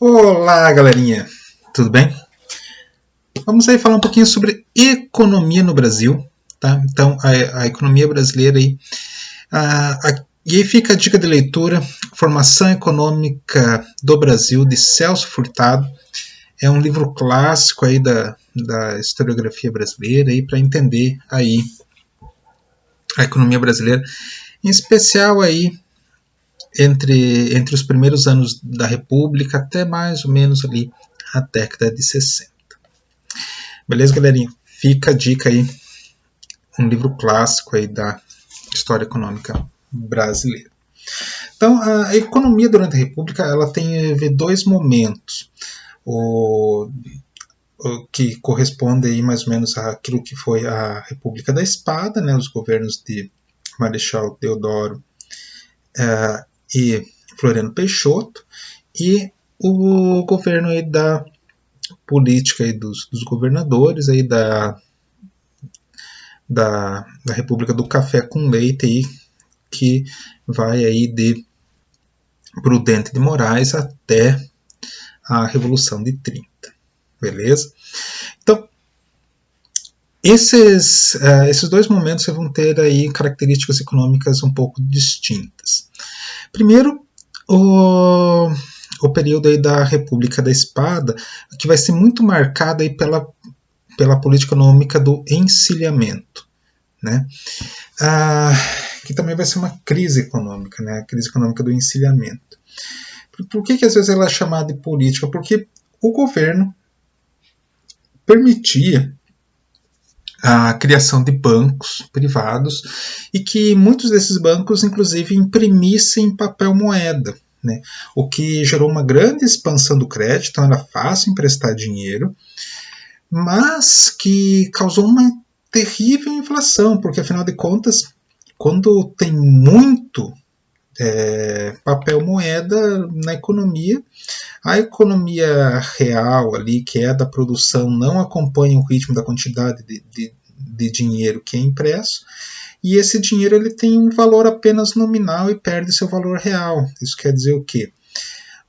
Olá, galerinha, tudo bem? Vamos aí falar um pouquinho sobre economia no Brasil, tá? Então, a economia brasileira aí, e aí fica a dica de leitura, Formação Econômica do Brasil, de Celso Furtado. É um livro clássico aí da historiografia brasileira aí para entender aí a economia brasileira, em especial aí entre os primeiros anos da República até mais ou menos ali a década de 60. Beleza, galerinha? Fica a dica aí, um livro clássico aí da história econômica brasileira. Então, a economia durante a República ela tem dois momentos. O que corresponde aí mais ou menos àquilo que foi a República da Espada, né, os governos de Marechal Deodoro e Floriano Peixoto, e o governo aí da política aí dos governadores aí da República do Café com Leite aí, que vai aí de Prudente de Moraes até a Revolução de 30. Beleza? Então, esses dois momentos vão ter aí características econômicas um pouco distintas. Primeiro, o período aí da República da Espada, que vai ser muito marcado aí pela política econômica do encilhamento, né? Que também vai ser uma crise econômica, né? A crise econômica do encilhamento. Por que às vezes ela é chamada de política? Porque o governo permitia a criação de bancos privados e que muitos desses bancos, inclusive, imprimissem papel moeda, né? O que gerou uma grande expansão do crédito, então era fácil emprestar dinheiro, mas que causou uma terrível inflação, porque afinal de contas, quando tem muito papel moeda na economia, a economia real ali, que é da produção, não acompanha o ritmo da quantidade de dinheiro que é impresso, e esse dinheiro ele tem um valor apenas nominal e perde seu valor real. Isso quer dizer o quê?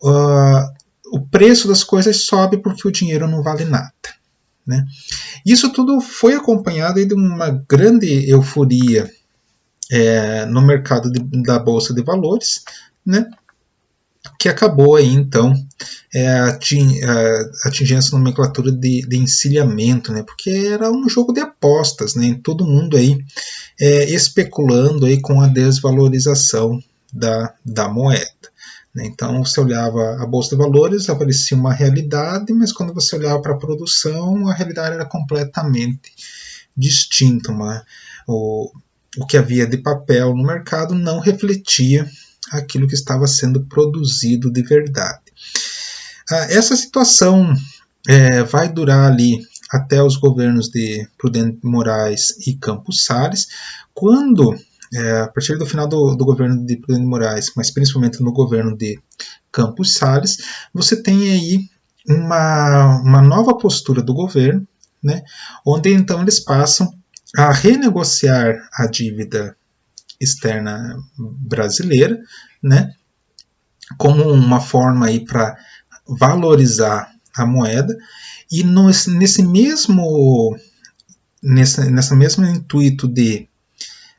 O preço das coisas sobe porque o dinheiro não vale nada, né? Isso tudo foi acompanhado de uma grande euforia no mercado da Bolsa de Valores, né? Que acabou aí, então, atingindo essa nomenclatura de encilhamento, né? Porque era um jogo de apostas, né? Todo mundo aí especulando aí com a desvalorização da moeda. Né? Então, você olhava a Bolsa de Valores, aparecia uma realidade, mas quando você olhava para a produção, a realidade era completamente distinta. O que havia de papel no mercado não refletia aquilo que estava sendo produzido de verdade. Essa situação vai durar ali até os governos de Prudente de Moraes e Campos Salles, quando, a partir do final do governo de Prudente de Moraes, mas principalmente no governo de Campos Salles, você tem aí uma nova postura do governo, né, onde então eles passam a renegociar a dívida externa brasileira, né, como uma forma aí para valorizar a moeda, e nesse mesmo intuito de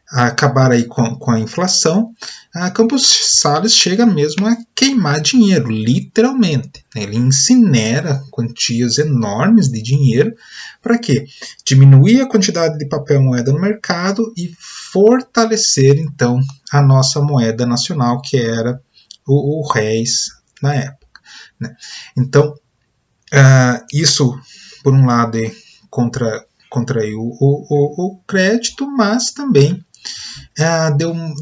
acabar aí com a inflação, a Campos Salles chega mesmo a queimar dinheiro, literalmente. Ele incinera quantias enormes de dinheiro para quê? Diminuir a quantidade de papel moeda no mercado e fortalecer, então, a nossa moeda nacional, que era o réis na época. Né? Então, isso, por um lado, contraiu o crédito, mas também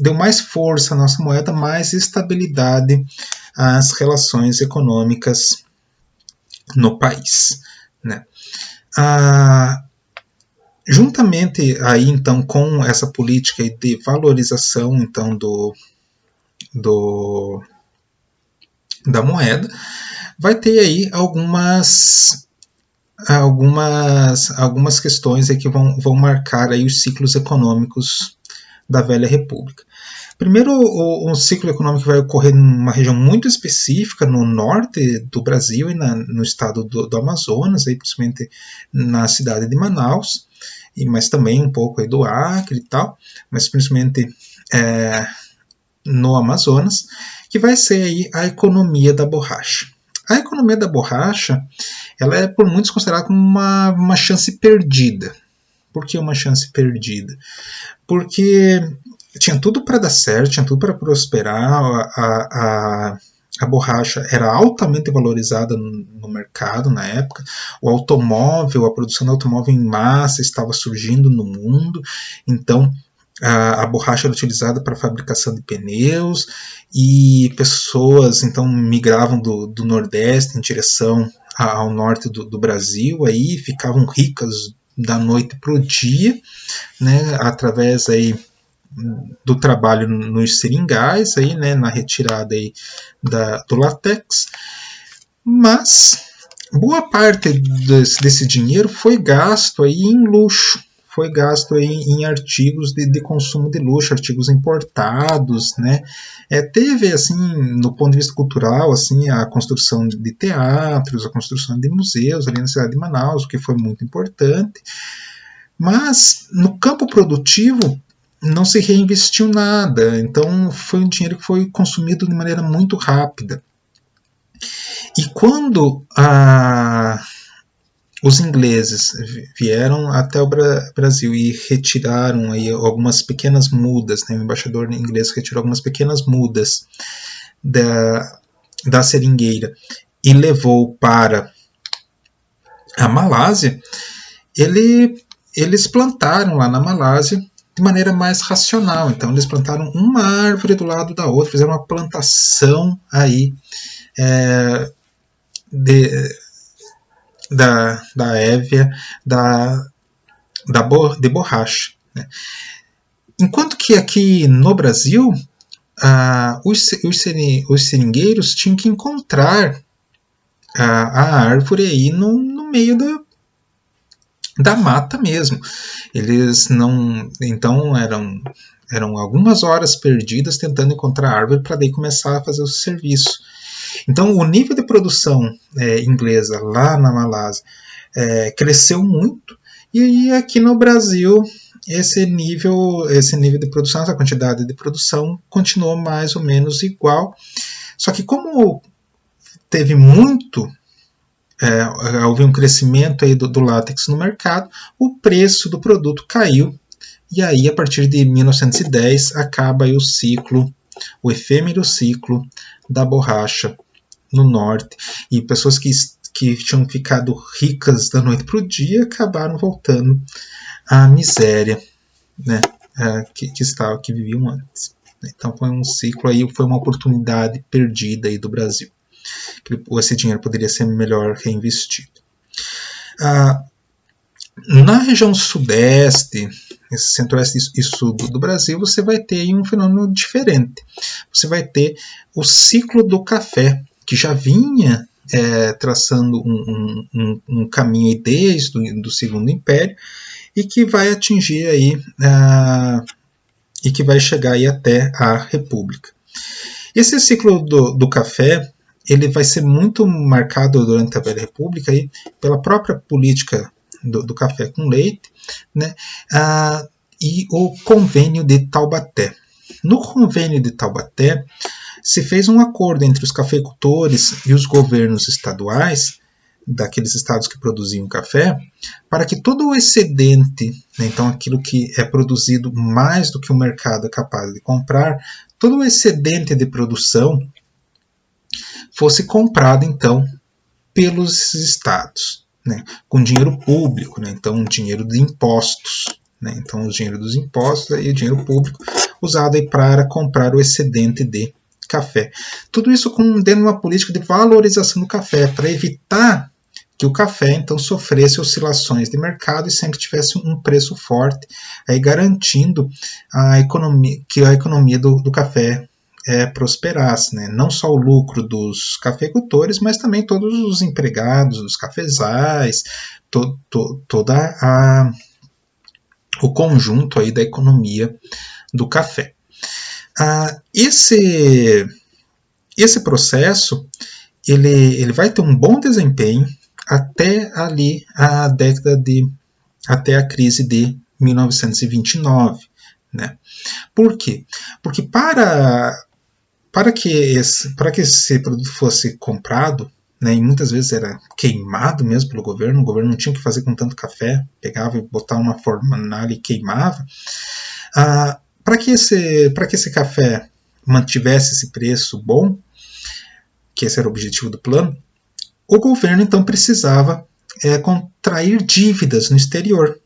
deu mais força à nossa moeda, mais estabilidade às relações econômicas no país. Né? Juntamente aí, então, com essa política de valorização então, da moeda, vai ter aí algumas questões aí que vão marcar aí os ciclos econômicos da velha república. Primeiro, o ciclo econômico vai ocorrer numa região muito específica, no norte do Brasil e no estado do Amazonas, aí, principalmente na cidade de Manaus, mas também um pouco aí do Acre e tal, mas principalmente no Amazonas, que vai ser aí a economia da borracha. A economia da borracha, ela é por muitos considerada como uma chance perdida. Por que uma chance perdida? Porque tinha tudo para dar certo, tinha tudo para prosperar, a borracha era altamente valorizada no mercado na época, o automóvel, a produção do automóvel em massa estava surgindo no mundo, então a borracha era utilizada para a fabricação de pneus e pessoas então migravam do Nordeste em direção ao norte do Brasil, aí ficavam ricas da noite para o dia, né, através aí do trabalho nos seringais, aí, né, na retirada aí do látex, mas boa parte desse dinheiro foi gasto aí em luxo, foi gasto aí em artigos de consumo de luxo, artigos importados, né? Teve, assim, no ponto de vista cultural, assim, a construção de teatros, a construção de museus ali na cidade de Manaus, o que foi muito importante, mas no campo produtivo não se reinvestiu nada, então foi um dinheiro que foi consumido de maneira muito rápida. E quando os ingleses vieram até o Brasil e retiraram aí algumas pequenas mudas, né, o embaixador inglês retirou algumas pequenas mudas da seringueira e levou para a Malásia, eles plantaram lá na Malásia de maneira mais racional. Então eles plantaram uma árvore do lado da outra, fizeram uma plantação aí da évia, de borracha. Né? Enquanto que aqui no Brasil, os seringueiros tinham que encontrar a árvore aí no meio da mata mesmo. Eles não, então eram algumas horas perdidas tentando encontrar a árvore para daí começar a fazer o serviço. Então o nível de produção inglesa lá na Malásia cresceu muito, e aqui no Brasil esse nível de produção, essa quantidade de produção continuou mais ou menos igual, só que como teve houve um crescimento aí do látex no mercado, o preço do produto caiu, e aí a partir de 1910 acaba aí o efêmero ciclo da borracha no norte, e pessoas que tinham ficado ricas da noite para o dia acabaram voltando à miséria, né, que viviam antes. Então foi um ciclo aí, foi uma oportunidade perdida aí do Brasil. Esse dinheiro poderia ser melhor reinvestido. Na região sudeste, centro-oeste e sul do Brasil, você vai ter um fenômeno diferente. Você vai ter o ciclo do café, que já vinha traçando um caminho desde o Segundo Império, e que vai atingir aí, e que vai chegar aí até a República. Esse ciclo do café, ele vai ser muito marcado durante a Velha República aí, pela própria política do café com leite, né, e o Convênio de Taubaté. No Convênio de Taubaté, se fez um acordo entre os cafeicultores e os governos estaduais, daqueles estados que produziam café, para que todo o excedente, né, então aquilo que é produzido mais do que o mercado é capaz de comprar, todo o excedente de produção fosse comprado, então, pelos estados, né, com dinheiro público, né, então dinheiro de impostos, né, então o dinheiro dos impostos e o dinheiro público usado aí para comprar o excedente de café. Tudo isso dentro de uma política de valorização do café, para evitar que o café então sofresse oscilações de mercado e sempre tivesse um preço forte, aí garantindo que a economia do café prosperasse, né? Não só o lucro dos cafeicultores, mas também todos os empregados dos cafezais, o conjunto aí da economia do café. Esse processo ele vai ter um bom desempenho até ali até a crise de 1929, né? Por quê? Porque para que esse produto fosse comprado, né, e muitas vezes era queimado mesmo pelo governo, o governo não tinha o que fazer com tanto café, pegava e botava uma fornalha e queimava. Para que esse café mantivesse esse preço bom, que esse era o objetivo do plano, o governo então precisava contrair dívidas no exterior.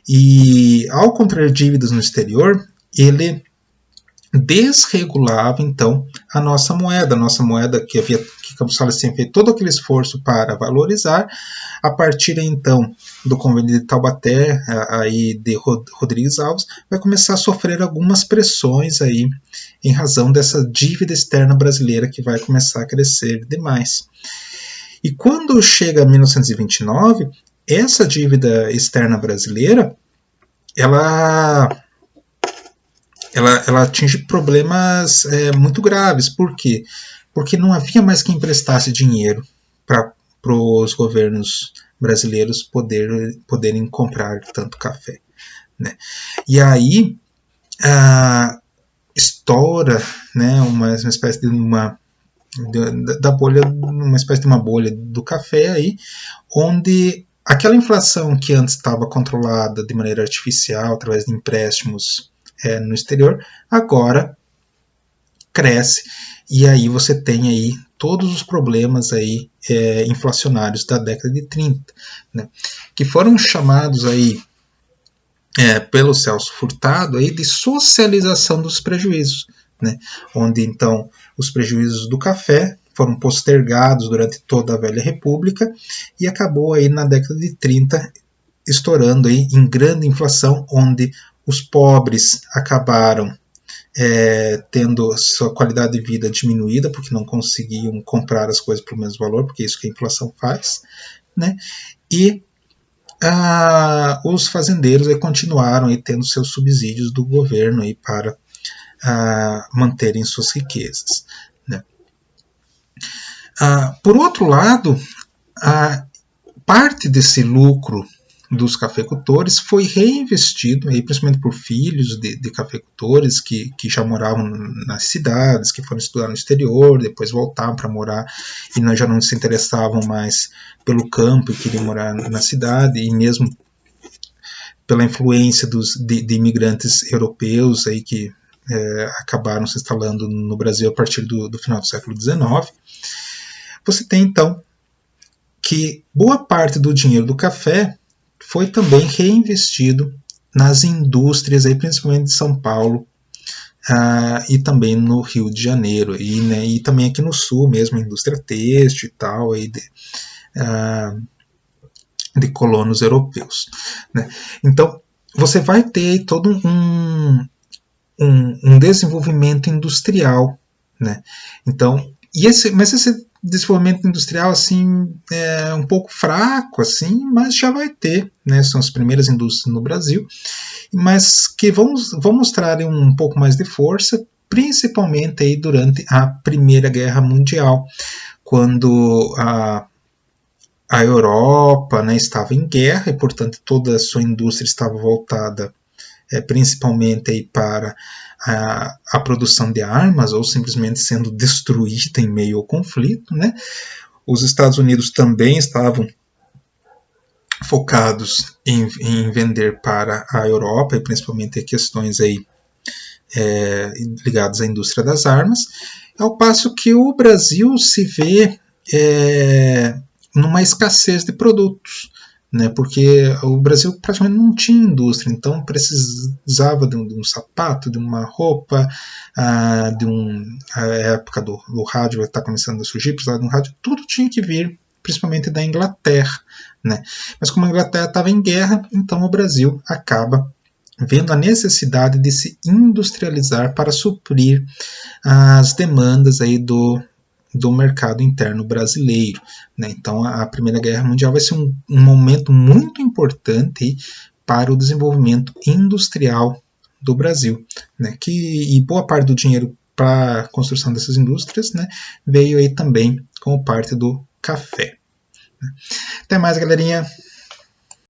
E ao contrair dívidas no exterior, ele desregulava então a nossa moeda que Campos Salles tinha feito todo aquele esforço para valorizar. A partir então do convênio de Taubaté, aí de Rodrigues Alves, vai começar a sofrer algumas pressões aí em razão dessa dívida externa brasileira que vai começar a crescer demais. E quando chega a 1929, essa dívida externa brasileira, ela atinge problemas muito graves. Por quê? Porque não havia mais quem emprestasse dinheiro para os governos brasileiros poderem comprar tanto café, né? E aí estoura, né, uma espécie de uma bolha do café aí, onde aquela inflação que antes estava controlada de maneira artificial através de empréstimos no exterior, agora cresce, e aí você tem aí todos os problemas aí inflacionários da década de 30, né, que foram chamados aí pelo Celso Furtado aí de socialização dos prejuízos, né, onde então os prejuízos do café foram postergados durante toda a Velha República e acabou aí na década de 30 estourando aí em grande inflação, onde os pobres acabaram tendo sua qualidade de vida diminuída porque não conseguiam comprar as coisas pelo mesmo valor, porque é isso que a inflação faz, né? E os fazendeiros aí continuaram aí tendo seus subsídios do governo aí para manterem suas riquezas, né? Por outro lado, parte desse lucro dos cafeicultores foi reinvestido, aí, principalmente por filhos de cafeicultores que já moravam nas cidades, que foram estudar no exterior, depois voltavam para morar e já não se interessavam mais pelo campo e queriam morar na cidade, e mesmo pela influência de imigrantes europeus aí que acabaram se instalando no Brasil a partir do final do século XIX. Você tem então que boa parte do dinheiro do café foi também reinvestido nas indústrias, aí, principalmente de São Paulo e também no Rio de Janeiro, e também aqui no Sul mesmo, a indústria têxtil e tal, aí de colonos europeus, né? Então, você vai ter todo um desenvolvimento industrial, né? Então, mas esse desenvolvimento industrial assim é um pouco fraco, assim, mas já vai ter, né? São as primeiras indústrias no Brasil, mas que vão mostrar um pouco mais de força, principalmente aí durante a Primeira Guerra Mundial, quando a Europa, né, estava em guerra e, portanto, toda a sua indústria estava voltada principalmente aí para a produção de armas, ou simplesmente sendo destruída em meio ao conflito, né? Os Estados Unidos também estavam focados em vender para a Europa, e principalmente questões aí ligadas à indústria das armas, ao passo que o Brasil se vê numa escassez de produtos, né, porque o Brasil praticamente não tinha indústria, então precisava de um sapato, de uma roupa, a época do rádio está começando a surgir, precisava de um rádio, tudo tinha que vir principalmente da Inglaterra, né? Mas como a Inglaterra estava em guerra, então o Brasil acaba vendo a necessidade de se industrializar para suprir as demandas aí do mercado interno brasileiro, né? Então a Primeira Guerra Mundial vai ser um momento muito importante para o desenvolvimento industrial do Brasil, né, e boa parte do dinheiro para a construção dessas indústrias, né, veio aí também como parte do café. Até mais, galerinha!